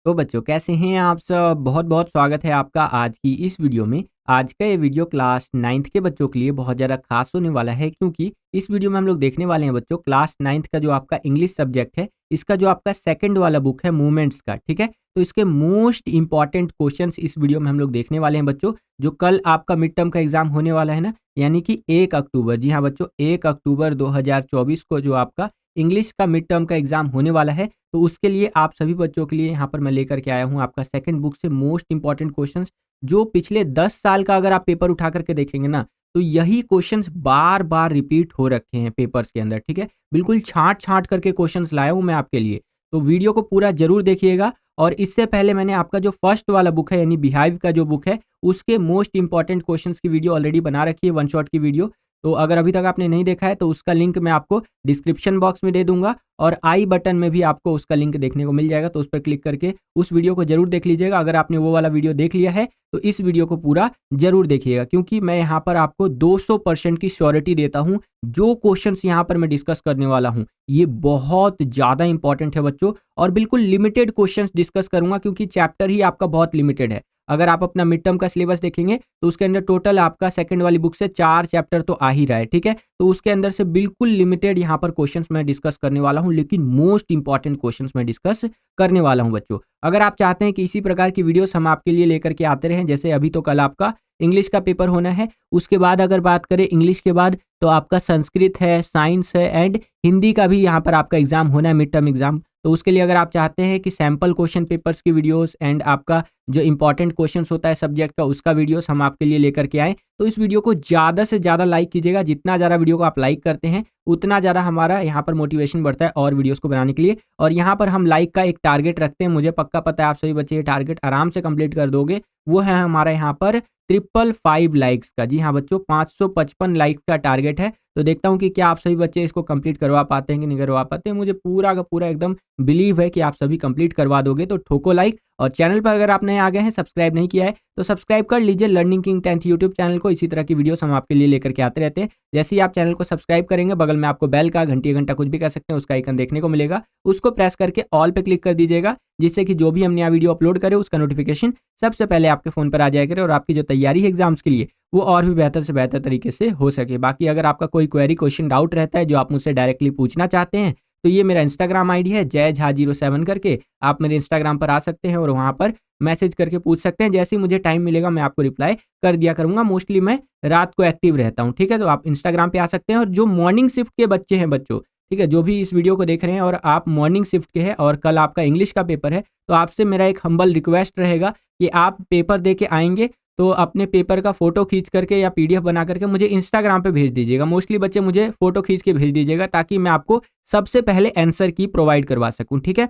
तो बच्चों कैसे हैं आप सब। बहुत बहुत स्वागत है आपका आज की इस वीडियो में। आज का ये वीडियो क्लास 9th के बच्चों के लिए बहुत ज़्यादा खास होने वाला है, क्योंकि इस वीडियो में हम लोग देखने वाले हैं बच्चों क्लास 9th का जो आपका इंग्लिश सब्जेक्ट है, इसका जो आपका सेकंड वाला बुक है मूवमेंट्स का, ठीक है। तो इसके मोस्ट इंपॉर्टेंट क्वेश्चंस इस वीडियो में हम लोग देखने वाले हैं बच्चों। जो कल आपका मिड टर्म का एग्जाम होने वाला है ना, यानी कि 1 अक्टूबर, जी हाँ बच्चों 1 अक्टूबर 2024 को जो आपका इंग्लिश का मिड टर्म का एग्जाम होने वाला है, तो उसके लिए आप सभी बच्चों के लिए यहाँ पर मैं लेकर के आया हूँ आपका सेकंड बुक से मोस्ट इंपॉर्टेंट क्वेश्चंस। जो पिछले 10 साल का अगर आप पेपर उठा करके देखेंगे ना, तो यही क्वेश्चंस बार बार रिपीट हो रखे हैं पेपर्स के अंदर, ठीक है। बिल्कुल छांट छांट करके क्वेश्चंस लाया हूँ मैं आपके लिए, तो वीडियो को पूरा जरूर देखिएगा। और इससे पहले मैंने आपका जो फर्स्ट वाला बुक है यानी बिहाइव का जो बुक है, उसके मोस्ट इंपॉर्टेंट क्वेश्चंस की वीडियो ऑलरेडी बना रखी है, वन शॉट की वीडियो। तो अगर अभी तक आपने नहीं देखा है तो उसका लिंक मैं आपको डिस्क्रिप्शन बॉक्स में दे दूंगा, और आई बटन में भी आपको उसका लिंक देखने को मिल जाएगा, तो उस पर क्लिक करके उस वीडियो को जरूर देख लीजिएगा। अगर आपने वो वाला वीडियो देख लिया है तो इस वीडियो को पूरा जरूर देखिएगा, क्योंकि मैं यहाँ पर आपको 200% की श्योरिटी देता हूँ जो क्वेश्चंस यहाँ पर मैं डिस्कस करने वाला हूँ ये बहुत ज़्यादा इंपॉर्टेंट है बच्चों। और बिल्कुल लिमिटेड क्वेश्चंस डिस्कस करूंगा, क्योंकि चैप्टर ही आपका बहुत लिमिटेड है। अगर आप अपना मिड टर्म का सिलेबस देखेंगे तो उसके अंदर टोटल आपका सेकंड वाली बुक से 4 चैप्टर तो आ ही रहा है, ठीक है। तो उसके अंदर से बिल्कुल लिमिटेड यहाँ पर क्वेश्चंस मैं डिस्कस करने वाला हूँ, लेकिन मोस्ट इंपॉर्टेंट क्वेश्चंस मैं डिस्कस करने वाला हूँ बच्चों। अगर आप चाहते हैं कि इसी प्रकार की वीडियोस हम आपके लिए लेकर के आते रहें, जैसे अभी तो कल आपका इंग्लिश का पेपर होना है, उसके बाद अगर बात करें इंग्लिश के बाद तो आपका संस्कृत है, साइंस है एंड हिंदी का भी यहाँ पर आपका एग्जाम होना है, मिड टर्म एग्जाम। तो उसके लिए अगर आप चाहते हैं कि सैम्पल क्वेश्चन पेपर्स की वीडियोस एंड आपका जो इंपॉर्टेंट क्वेश्चंस होता है सब्जेक्ट का, उसका वीडियोस हम आपके लिए लेकर के आए, तो इस वीडियो को ज़्यादा से ज़्यादा लाइक कीजिएगा। जितना ज़्यादा वीडियो को आप लाइक करते हैं उतना ज़्यादा हमारा यहाँ पर मोटिवेशन बढ़ता है और वीडियोस को बनाने के लिए। और यहाँ पर हम लाइक का एक टारगेट रखते हैं, मुझे पक्का पता है आप सभी बच्चे ये टारगेट आराम से कंप्लीट कर दोगे। वो है हमारा यहाँ पर 555 लाइक्स का। जी हाँ बच्चों 555 लाइक्स का टारगेट है। तो देखता हूँ कि क्या आप सभी बच्चे इसको कंप्लीट करवा पाते हैं कि नहीं करवा पाते हैं। मुझे पूरा का पूरा एकदम बिलीव है कि आप सभी कंप्लीट करवा दोगे, तो ठोको लाइक। और चैनल पर अगर आप नए आ गए हैं, सब्सक्राइब नहीं किया है तो सब्सक्राइब कर लीजिए learning king 10th YouTube channel को। इसी तरह की वीडियोस हम आपके लिए लेकर के आते रहते हैं। जैसे ही आप चैनल को सब्सक्राइब करेंगे, बगल में आपको बेल का घंटा कुछ भी कह सकते हैं उसका आइकन देखने को मिलेगा, उसको प्रेस करके ऑल पे क्लिक कर दीजिएगा, जिससे कि जो भी हम नया वीडियो अपलोड करें उसका नोटिफिकेशन सबसे पहले आपके फोन पर आ जाया करे और आपकी जो तैयारी है एग्जाम्स के लिए वो और भी बेहतर से बेहतर तरीके से हो सके। बाकी अगर आपका कोई क्वेरी, क्वेश्चन, डाउट रहता है जो आप मुझसे डायरेक्टली पूछना चाहते हैं, तो ये मेरा इंस्टाग्राम आईडी है जय झा 07 करके। आप मेरे इंस्टाग्राम पर आ सकते हैं और वहाँ पर मैसेज करके पूछ सकते हैं। जैसे ही मुझे टाइम मिलेगा मैं आपको रिप्लाई कर दिया करूंगा। मोस्टली मैं रात को एक्टिव रहता हूँ, ठीक है। तो आप इंस्टाग्राम पे आ सकते हैं। और जो मॉर्निंग शिफ्ट के बच्चे हैं बच्चों, ठीक है, जो भी इस वीडियो को देख रहे हैं और आप मॉर्निंग शिफ्ट के हैं और कल आपका इंग्लिश का पेपर है, तो आपसे मेरा एक हम्बल रिक्वेस्ट रहेगा कि आप पेपर दे के आएंगे तो अपने पेपर का फोटो खींच करके या पीडीएफ बना करके मुझे इंस्टाग्राम पे भेज दीजिएगा। मोस्टली बच्चे मुझे फोटो खींच के भेज दीजिएगा, ताकि मैं आपको सबसे पहले आंसर की प्रोवाइड करवा सकूं, ठीक है।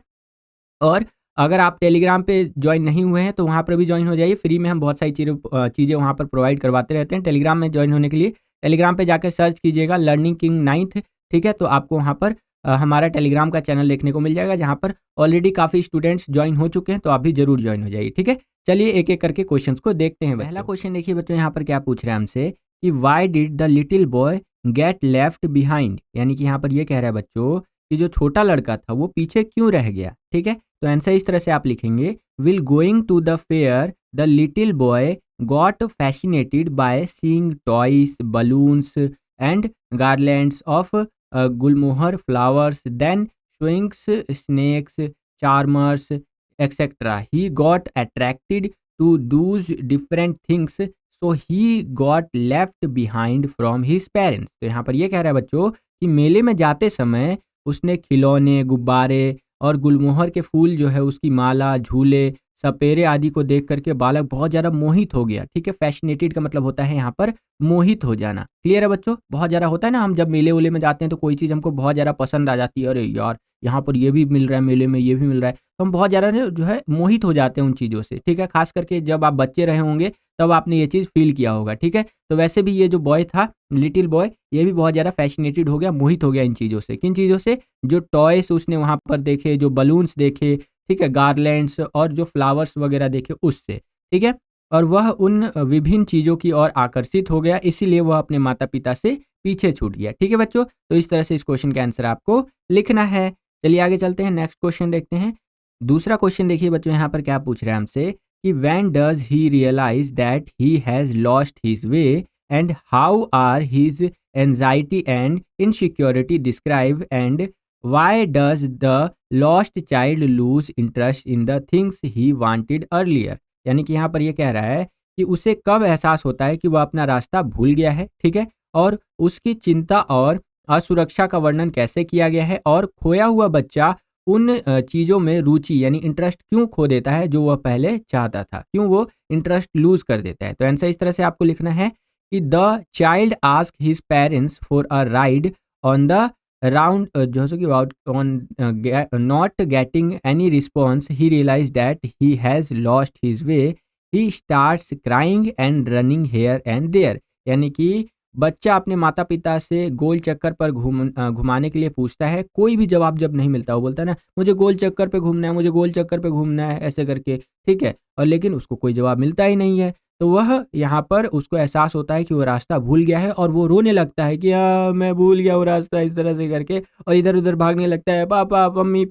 और अगर आप टेलीग्राम पे ज्वाइन नहीं हुए हैं तो वहाँ पर भी ज्वाइन हो जाइए। फ्री में हम बहुत सारी चीज़ें वहाँ पर प्रोवाइड करवाते रहते हैं। टेलीग्राम में ज्वाइन होने के लिए टेलीग्राम पे जाकर सर्च कीजिएगा लर्निंग किंग 9th, ठीक है। तो आपको वहाँ पर हमारा टेलीग्राम का चैनल देखने को मिल जाएगा, जहाँ पर ऑलरेडी काफ़ी स्टूडेंट्स ज्वाइन हो चुके हैं। तो आप भी जरूर ज्वाइन हो जाइए, ठीक है। चलिए एक एक करके क्वेश्चंस को देखते हैं। पहला क्वेश्चन देखिए बच्चों, यहाँ पर क्या पूछ रहे हैं हमसे कि why did the little boy get left behind, यानी कि यहाँ पर ये कह रहा है बच्चों कि जो छोटा लड़का था वो पीछे क्यों रह गया, ठीक है। तो आंसर इस तरह से आप लिखेंगे, will going to the fair the little boy got fascinated by seeing toys, balloons and garlands of gulmohar flowers, then swings, snakes, charmers, etc. He got attracted to those different things, so he got left behind from his parents. तो यहाँ पर ये कह रहा है बच्चों कि मेले में जाते समय उसने खिलौने, गुब्बारे और गुलमोहर के फूल जो है उसकी माला, झूले, सपेरे आदि को देख करके बालक बहुत ज़्यादा मोहित हो गया, ठीक है। फैसिनेटेड का मतलब होता है यहाँ पर मोहित हो जाना। क्लियर है बच्चों। बहुत ज़्यादा होता है ना, हम जब मेले वेले में जाते हैं तो कोई चीज़ हमको बहुत ज़्यादा पसंद आ जाती है, अरे यार यहाँ पर ये भी मिल रहा है, मेले में ये भी मिल रहा है, तो हम बहुत ज़्यादा जो है मोहित हो जाते हैं उन चीज़ों से, ठीक है। खास करके जब आप बच्चे रहे होंगे तब आपने ये चीज़ फील किया होगा, ठीक है। तो वैसे भी ये जो बॉय था, लिटिल बॉय, ये भी बहुत ज़्यादा फैसिनेटेड हो गया, मोहित हो गया इन चीज़ों से। किन चीज़ों से? जो टॉयस उसने वहाँ पर देखे, जो बलून्स देखे, ठीक है, गार्लैंड्स और जो फ्लावर्स वगैरह देखे उससे, ठीक है। और वह उन विभिन्न चीज़ों की ओर आकर्षित हो गया, इसीलिए वह अपने माता पिता से पीछे छूट गया, ठीक है बच्चों। तो इस तरह से इस क्वेश्चन का आंसर आपको लिखना है। चलिए आगे चलते हैं, नेक्स्ट क्वेश्चन देखते हैं। दूसरा क्वेश्चन देखिए बच्चों, यहाँ पर क्या पूछ रहे हैं हमसे कि when does he realise that he has lost his way and how are his anxiety and insecurity describe and why does the lost child lose interest in the things he wanted earlier. यानी कि यहाँ पर ये कह रहा है कि उसे कब एहसास होता है कि वह अपना रास्ता भूल गया है, ठीक है, और उसकी चिंता और असुरक्षा का वर्णन कैसे किया गया है, और खोया हुआ बच्चा उन चीज़ों में रुचि यानी इंटरेस्ट क्यों खो देता है जो वह पहले चाहता था, क्यों वो इंटरेस्ट लूज कर देता है। तो आंसर इस तरह से आपको लिखना है कि the child ask his parents for a ride on the round जो कि about on not getting any response he realise that he has lost his way, he starts crying and running here and there. यानी कि बच्चा अपने माता पिता से गोल चक्कर पर घुमाने के लिए पूछता है, कोई भी जवाब जब नहीं मिलता वो बोलता है ना, मुझे गोल चक्कर पे घूमना है, मुझे गोल चक्कर पे घूमना है, ऐसे करके, ठीक है, और लेकिन उसको कोई जवाब मिलता ही नहीं है। तो वह यहाँ पर उसको एहसास होता है कि वो रास्ता भूल गया है और वो रोने लगता है कि मैं भूल गया वो रास्ता, इस तरह से करके, और इधर उधर भागने लगता है, पापा मम्मी,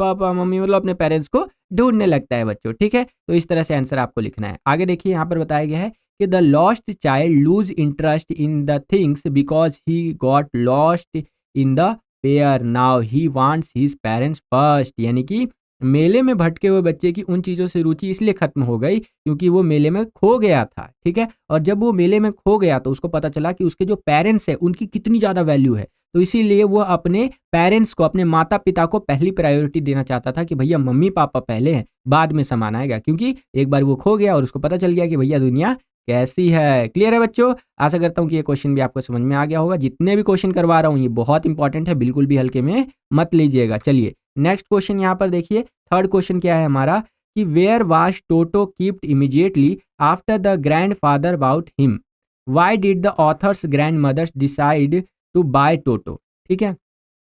मतलब अपने पेरेंट्स को ढूंढने लगता है बच्चों, ठीक है। तो इस तरह से आंसर आपको लिखना है। आगे देखिए यहाँ पर बताया गया है कि the lost child lose interest in the things because he got lost in the fair, now he wants his parents first. यानी कि मेले में भटके हुए बच्चे की उन चीज़ों से रुचि इसलिए खत्म हो गई क्योंकि वो मेले में खो गया था, ठीक है, और जब वो मेले में खो गया तो उसको पता चला कि उसके जो पेरेंट्स हैं उनकी कितनी ज़्यादा वैल्यू है। तो इसीलिए वो अपने पेरेंट्स को, अपने माता पिता को पहली प्रायोरिटी देना चाहता था कि भैया मम्मी पापा पहले हैं, बाद में सामान आएगा, क्योंकि एक बार वो खो गया और उसको पता चल गया कि भैया दुनिया कैसी है। क्लियर है बच्चों? आशा करता हूँ कि ये क्वेश्चन भी आपको समझ में आ गया होगा। जितने भी क्वेश्चन करवा रहा हूँ ये बहुत इंपॉर्टेंट है, बिल्कुल भी हल्के में मत लीजिएगा। चलिए नेक्स्ट क्वेश्चन यहाँ पर देखिए, थर्ड क्वेश्चन क्या है हमारा कि where was Toto kept immediately after the grandfather about him, why did the author's grandmother's decide to buy Toto. ठीक है,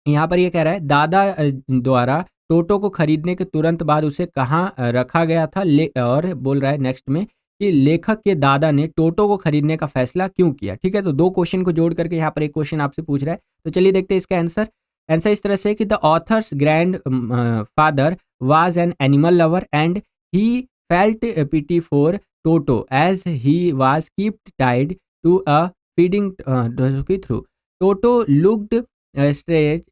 यहाँ पर ये कह रहा है दादा द्वारा टोटो को खरीदने के तुरंत बाद उसे कहाँ रखा गया था, और बोल रहा है नेक्स्ट में कि लेखक के दादा ने टोटो को खरीदने का फैसला क्यों किया। ठीक है, तो दो क्वेश्चन को जोड़ करके यहाँ पर एक क्वेश्चन आपसे पूछ रहा है। तो चलिए देखते हैं इसका आंसर। आंसर इस तरह से कि the author's grandfather was an animal lover and he felt pity for Toto as he was kept tied to a feeding through. Toto looked stretch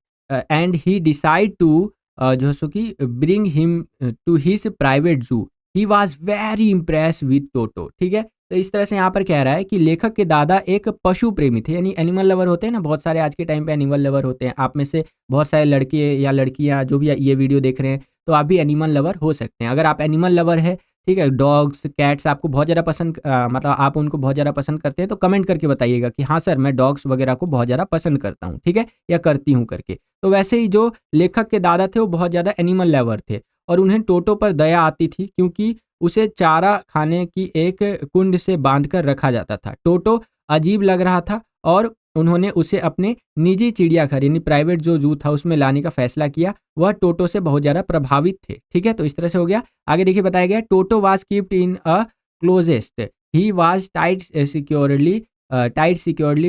and he decide to जो सो कि bring him to his private zoo. He was very impress with Toto. ठीक है, तो इस तरह से यहाँ पर कह रहा है कि लेखक के दादा एक पशु प्रेमी थे, यानी एनिमल लवर होते हैं ना, बहुत सारे आज के टाइम पे एनिमल लवर होते हैं। आप में से बहुत सारे लड़के या लड़कियाँ जो भी ये वीडियो देख रहे हैं तो आप भी एनिमल लवर हो सकते हैं। अगर आप एनिमल लवर है, ठीक है, डॉग्स कैट्स आपको बहुत ज़्यादा पसंद मतलब आप उनको बहुत ज़्यादा पसंद करते हैं, तो कमेंट करके बताइएगा कि हाँ सर मैं डॉग्स वगैरह को बहुत ज़्यादा पसंद करता हूँ, ठीक है, या करती हूँ करके। तो वैसे ही जो लेखक के दादा थे वो बहुत ज़्यादा एनिमल लवर थे और उन्हें टोटो पर दया आती थी क्योंकि उसे चारा खाने की एक कुंड से बांधकर रखा जाता था। टोटो अजीब लग रहा था और उन्होंने उसे अपने निजी चिड़ियाघर यानी प्राइवेट जो जू था उसमें लाने का फैसला किया। वह टोटो से बहुत ज़्यादा प्रभावित थे। ठीक है, तो इस तरह से हो गया। आगे देखिए बताया गया Toto was keeped in a closet, he was tied securely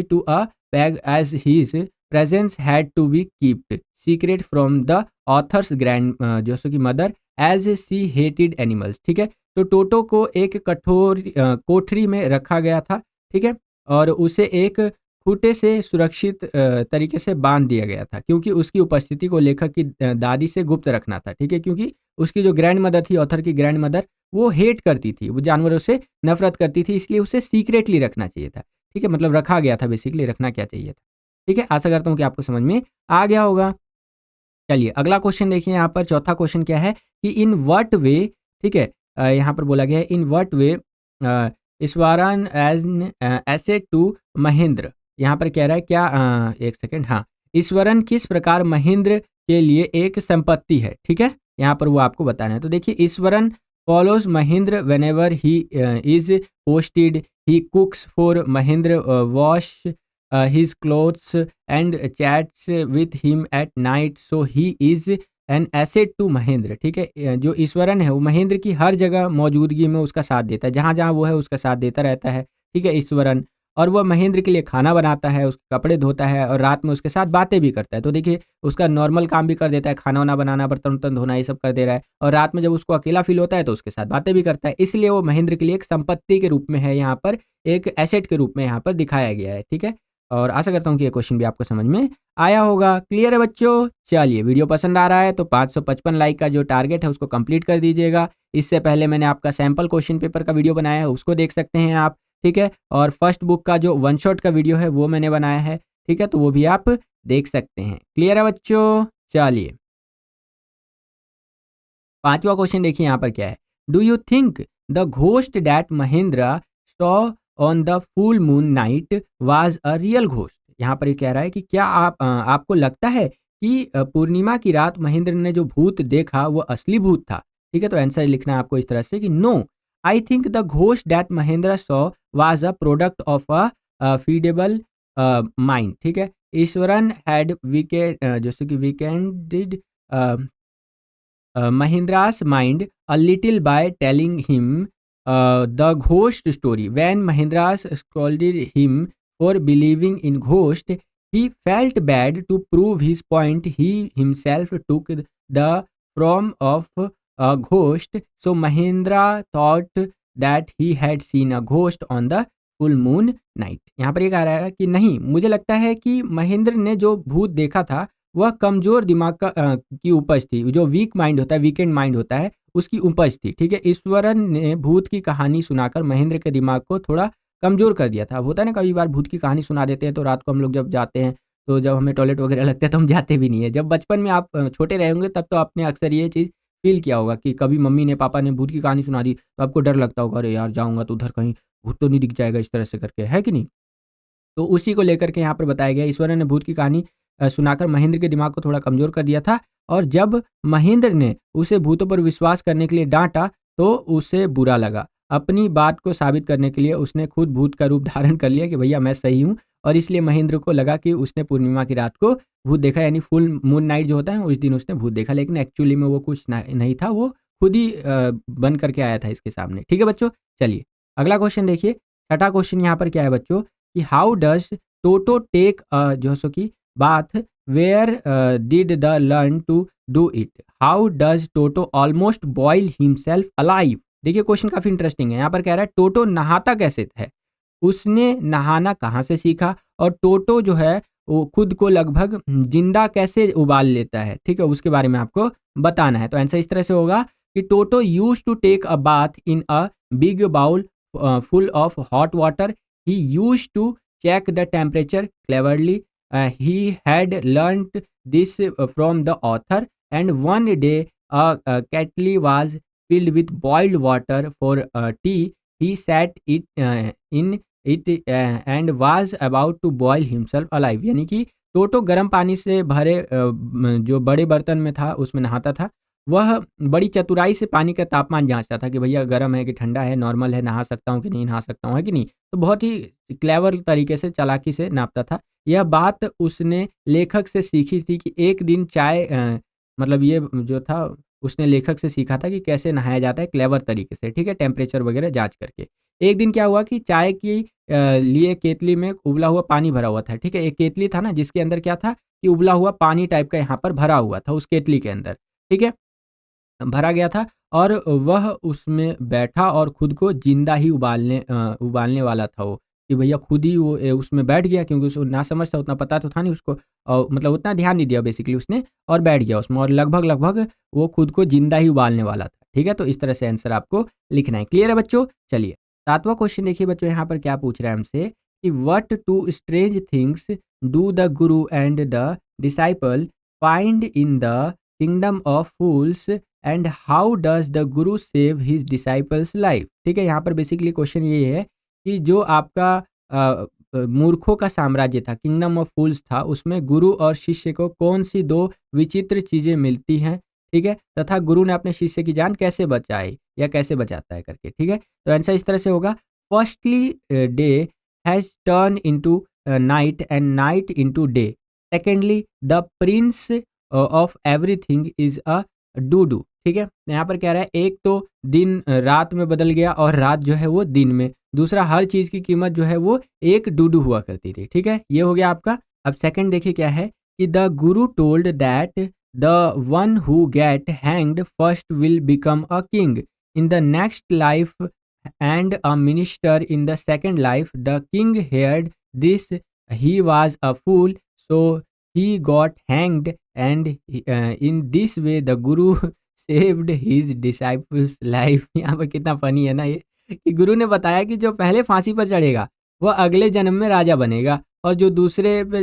to a bag as his presence had to be keeped secret from the author's grand जो सो की mother as she hated animals. ठीक है, तो टोटो को एक कठोर कोठरी में रखा गया था। ठीक है, और उसे एक खूंटे से सुरक्षित तरीके से बांध दिया गया था क्योंकि उसकी उपस्थिति को लेखक की दादी से गुप्त रखना था। ठीक है, क्योंकि उसकी जो ग्रैंड मदर थी, ऑथर की ग्रैंड मदर, वो हेट करती थी, वो जानवरों से नफरत करती थी, इसलिए उसे सीक्रेटली रखना चाहिए था। ठीक है, मतलब रखा गया था, बेसिकली रखना क्या चाहिए था। ठीक है, आशा करता हूँ कि आपको समझ में आ गया होगा। चलिए अगला क्वेश्चन देखिए, यहाँ पर चौथा क्वेश्चन क्या है कि इन व्हाट वे, ठीक है, यहाँ पर बोला गया है in what way Ishwaran as asset to Mahendra. यहाँ पर कह रहा है क्या एक सेकेंड, हाँ, ईश्वरन किस प्रकार महेंद्र के लिए एक संपत्ति है। ठीक है, यहाँ पर वो आपको बताना है। तो देखिए Eswaran follows Mahendra when ever he is posted, he कुक्स for Mahendra, wash his clothes and chats with him at night, so he is an asset to Mahendra. ठीक है, जो ईश्वरन है वो महेंद्र की हर जगह मौजूदगी में उसका साथ देता है, जहाँ जहाँ वो है उसका साथ देता रहता है। ठीक है, ईश्वरन, और वह महेंद्र के लिए खाना बनाता है, उसके कपड़े धोता है और रात में उसके साथ बातें भी करता है। तो देखिए उसका नॉर्मल काम भी कर देता है, खाना-वाना बनाना, बर्तन-वर्तन धोना ये सब कर दे रहा है और रात में जब उसको अकेला फ़ील होता है तो उसके साथ बातें भी करता है। इसलिए वो महेंद्र के लिए एक संपत्ति के रूप में है यहाँ पर, एक एसेट के रूप में यहाँ पर दिखाया गया है, ठीक है? और आशा करता हूँ कि ये क्वेश्चन भी आपको समझ में आया होगा। क्लियर है बच्चों? चलिए वीडियो पसंद आ रहा है तो 555 लाइक का जो टारगेट है उसको कंप्लीट कर दीजिएगा। इससे पहले मैंने आपका सैंपल क्वेश्चन पेपर का वीडियो बनाया है, उसको देख सकते हैं आप, ठीक है? और फर्स्ट बुक का जो वन शॉट का वीडियो है वो मैंने बनाया है, ठीक है? तो वो भी आप देख सकते हैं। क्लियर है बच्चों? चलिए 5वां क्वेश्चन देखिए यहाँ पर क्या है। Do you think the ghost that Mahendra saw on the full moon night was a real ghost? यहाँ पर ये कह रहा है कि क्या आपको लगता है कि पूर्णिमा की रात महेंद्र ने जो भूत देखा वो असली भूत था? ठीक है, तो आंसर लिखना है आपको इस तरह से कि no, I think the ghost that Mahendra saw was a product of a feeble mind. ठीक है, ईश्वरन हैड वीकेंड जैसे कि weakened Mahindra's mind a little by telling him the ghost story. When Mahindra scolded him for believing in ghost, he felt bad to prove his point. He himself took the form of a ghost. So Mahindra thought that he had seen a ghost on the full moon night. यहाँ पर ये कह रहा है कि नहीं, मुझे लगता है कि महेंद्र ने जो भूत देखा था वह कमज़ोर दिमाग की उपज थी, जो वीक माइंड होता है, वीकेंड माइंड होता है, उसकी उपज थी, ठीक है? ईश्वरन ने भूत की कहानी सुनाकर महेंद्र के दिमाग को थोड़ा कमज़ोर कर दिया था। होता है ना कई बार भूत की कहानी सुना देते हैं तो रात को हम लोग जब जाते हैं, तो जब हमें टॉयलेट वगैरह लगता है तो हम जाते भी नहीं है। जब बचपन में आप छोटे रहे होंगे तब तो आपने अक्सर ये चीज़ फ़ील किया होगा कि कभी मम्मी ने, पापा ने भूत की कहानी सुना दी, तो आपको डर लगता होगा, अरे यार जाऊँगा तो उधर कहीं भूत तो नहीं दिख जाएगा इस तरह से करके, है कि नहीं? तो उसी को लेकर के यहाँ पर बताया गया, ईश्वरन ने भूत की कहानी सुनाकर महेंद्र के दिमाग को थोड़ा कमज़ोर कर दिया था और जब महेंद्र ने उसे भूतों पर विश्वास करने के लिए डाँटा, तो उसे बुरा लगा। अपनी बात को साबित करने के लिए उसने खुद भूत का रूप धारण कर लिया कि भैया मैं सही हूँ, और इसलिए महेंद्र को लगा कि उसने पूर्णिमा की रात को भूत देखा, यानी फुल मून नाइट जो होता है उस दिन उसने भूत देखा, लेकिन एक्चुअली में वो कुछ नहीं था, वो खुद ही बन करके आया था इसके सामने। ठीक है बच्चों? चलिए अगला क्वेश्चन देखिए। छठा क्वेश्चन यहाँ पर क्या है बच्चों कि हाउ डज टोटो टेक जो सो कि bath where did the learn to do it? How does Toto almost boil himself alive? देखिए क्वेश्चन काफी इंटरेस्टिंग है। यहाँ पर कह रहा है टोटो नहाता कैसे है, उसने नहाना कहाँ से सीखा, और टोटो जो है वो खुद को लगभग जिंदा कैसे उबाल लेता है, ठीक है, उसके बारे में आपको बताना है। तो आंसर इस तरह से होगा कि Toto use to take a bath in a big bowl full of hot water. He used to check the temperature cleverly. He had learnt this from the author. And one day, a kettle was filled with boiled water for tea. He sat in it and was about to boil himself alive. यानी कि टोटो गर्म पानी से भरे जो बड़े बर्तन में था उसमें नहाता था। वह बड़ी चतुराई से पानी का तापमान जाँचता था कि भैया गर्म है कि ठंडा है, नॉर्मल है, नहा सकता हूँ कि नहीं नहा सकता हूँ, है कि नहीं? तो बहुत ही क्लेवर तरीके से, चालाकी से नापता था। यह बात उसने लेखक से सीखी थी कि एक दिन चाय मतलब ये जो था उसने लेखक से सीखा था कि कैसे नहाया जाता है क्लेवर तरीके से, ठीक है? टेम्परेचर वगैरह जाँच करके। एक दिन क्या हुआ कि चाय की लिए केतली में उबला हुआ पानी भरा हुआ था, ठीक है? एक केतली था ना जिसके अंदर क्या था कि उबला हुआ पानी टाइप का यहाँ पर भरा हुआ था उस केतली के अंदर, ठीक है? भरा गया था और वह उसमें बैठा और खुद को ज़िंदा ही उबालने वाला था वो, कि भैया खुद ही वो उसमें बैठ गया, क्योंकि उसको नासमझ था, उतना पता तो था नहीं उसको, और मतलब उतना ध्यान नहीं दिया बेसिकली उसने, और बैठ गया उसमें और लगभग वो खुद को ज़िंदा ही उबालने वाला था। ठीक है? तो इस तरह से आंसर आपको लिखना है। क्लियर है बच्चों? चलिए 7वां क्वेश्चन देखिए बच्चों, यहाँ पर क्या पूछ रहा है हमसे कि what two strange things do the guru and the disciple find in the kingdom of fools and how does the guru save his disciples life? ठीक है, यहाँ पर बेसिकली क्वेश्चन ये है कि जो आपका मूर्खों का साम्राज्य था, किंगडम ऑफ फूल्स था, उसमें गुरु और शिष्य को कौन सी दो विचित्र चीज़ें मिलती हैं, ठीक है, तथा गुरु ने अपने शिष्य की जान कैसे बचाई या कैसे बचाता है करके, ठीक है? तो आंसर इस तरह से होगा, firstly day has turn into night and night into day. Secondly the Prince of everything is a do. ठीक है, यहाँ पर कह रहा है एक तो दिन रात में बदल गया और रात जो है वो दिन में। दूसरा हर चीज़ की कीमत जो है वो 1 डूडू हुआ करती थी। ठीक है, ये हो गया आपका। अब सेकंड देखिए क्या है कि the guru told that the one who get hanged first will become a king in the next life and a minister in the second life. The king heard this, he was a fool, so he got hanged and in this way the guru saved his disciples life. यहाँ पर कितना funny है ना ये, कि गुरु ने बताया कि जो पहले फांसी पर चढ़ेगा वह अगले जन्म में राजा बनेगा और जो दूसरे पे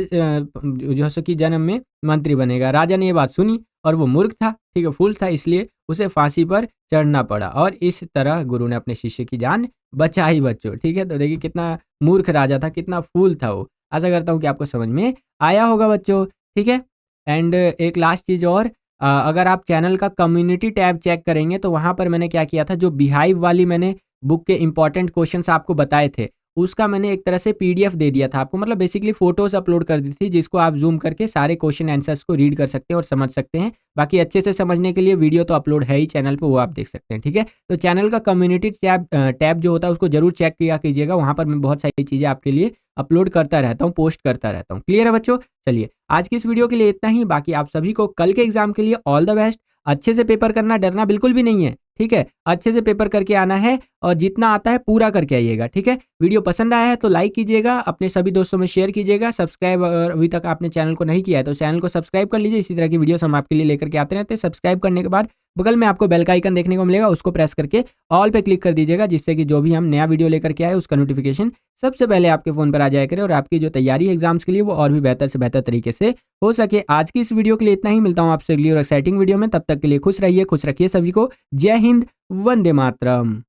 जो सो कि जन्म में मंत्री बनेगा। राजा ने ये बात सुनी और वो मूर्ख था, ठीक है, फूल था, इसलिए उसे फांसी पर चढ़ना पड़ा और इस तरह गुरु ने अपने शिष्य की जान बचाई बच्चों। ठीक है, तो देखिए कितना मूर्ख राजा था, कितना फूल था वो। आशा करता हूँ कि आपको समझ में आया होगा बच्चों। ठीक है, एंड एक लास्ट चीज़ और, अगर आप चैनल का कम्युनिटी टैब चेक करेंगे तो वहाँ पर मैंने क्या किया था, जो बिहाइव वाली मैंने बुक के इंपॉर्टेंट क्वेश्चंस आपको बताए थे उसका मैंने एक तरह से पीडीएफ दे दिया था आपको, मतलब बेसिकली फोटोज अपलोड कर दी थी जिसको आप जूम करके सारे क्वेश्चन आंसर्स को रीड कर सकते हैं और समझ सकते हैं। बाकी अच्छे से समझने के लिए वीडियो तो अपलोड है ही चैनल पे, वो आप देख सकते हैं। ठीक है, तो चैनल का कम्युनिटी टैब जो होता है उसको जरूर चेक किया कीजिएगा, वहाँ पर मैं बहुत सारी चीज़ें आपके लिए अपलोड करता रहता हूँ, पोस्ट करता रहता हूँ। क्लियर है बच्चों? चलिए आज की इस वीडियो के लिए इतना ही। बाकी आप सभी को कल के एग्जाम के लिए ऑल द बेस्ट। अच्छे से पेपर करना, डरना बिल्कुल भी नहीं है। ठीक है, अच्छे से पेपर करके आना है और जितना आता है पूरा करके आइएगा। ठीक है, वीडियो पसंद आया है तो लाइक कीजिएगा, अपने सभी दोस्तों में शेयर कीजिएगा। सब्सक्राइब अगर अभी तक आपने चैनल को नहीं किया है तो चैनल को सब्सक्राइब कर लीजिए। इसी तरह की वीडियोस हम आपके लिए लेकर के आते रहते हैं। सब्सक्राइब करने के बाद बगल में आपको बेल का आइकन देखने को मिलेगा, उसको प्रेस करके ऑल पे क्लिक कर दीजिएगा, जिससे कि जो भी हम नया वीडियो लेकर के आए उसका नोटिफिकेशन सबसे पहले आपके फ़ोन पर आ जाया करे और आपकी जो तैयारी है एग्जाम्स के लिए वो और भी बेहतर से बेहतर तरीके से हो सके। आज की इस वीडियो के लिए इतना ही, मिलता हूँ आपसे अगली और एक्साइटिंग वीडियो में। तब तक के लिए खुश रहिए, खुश रखिए सभी को। जय हिंद, वंदे मातरम।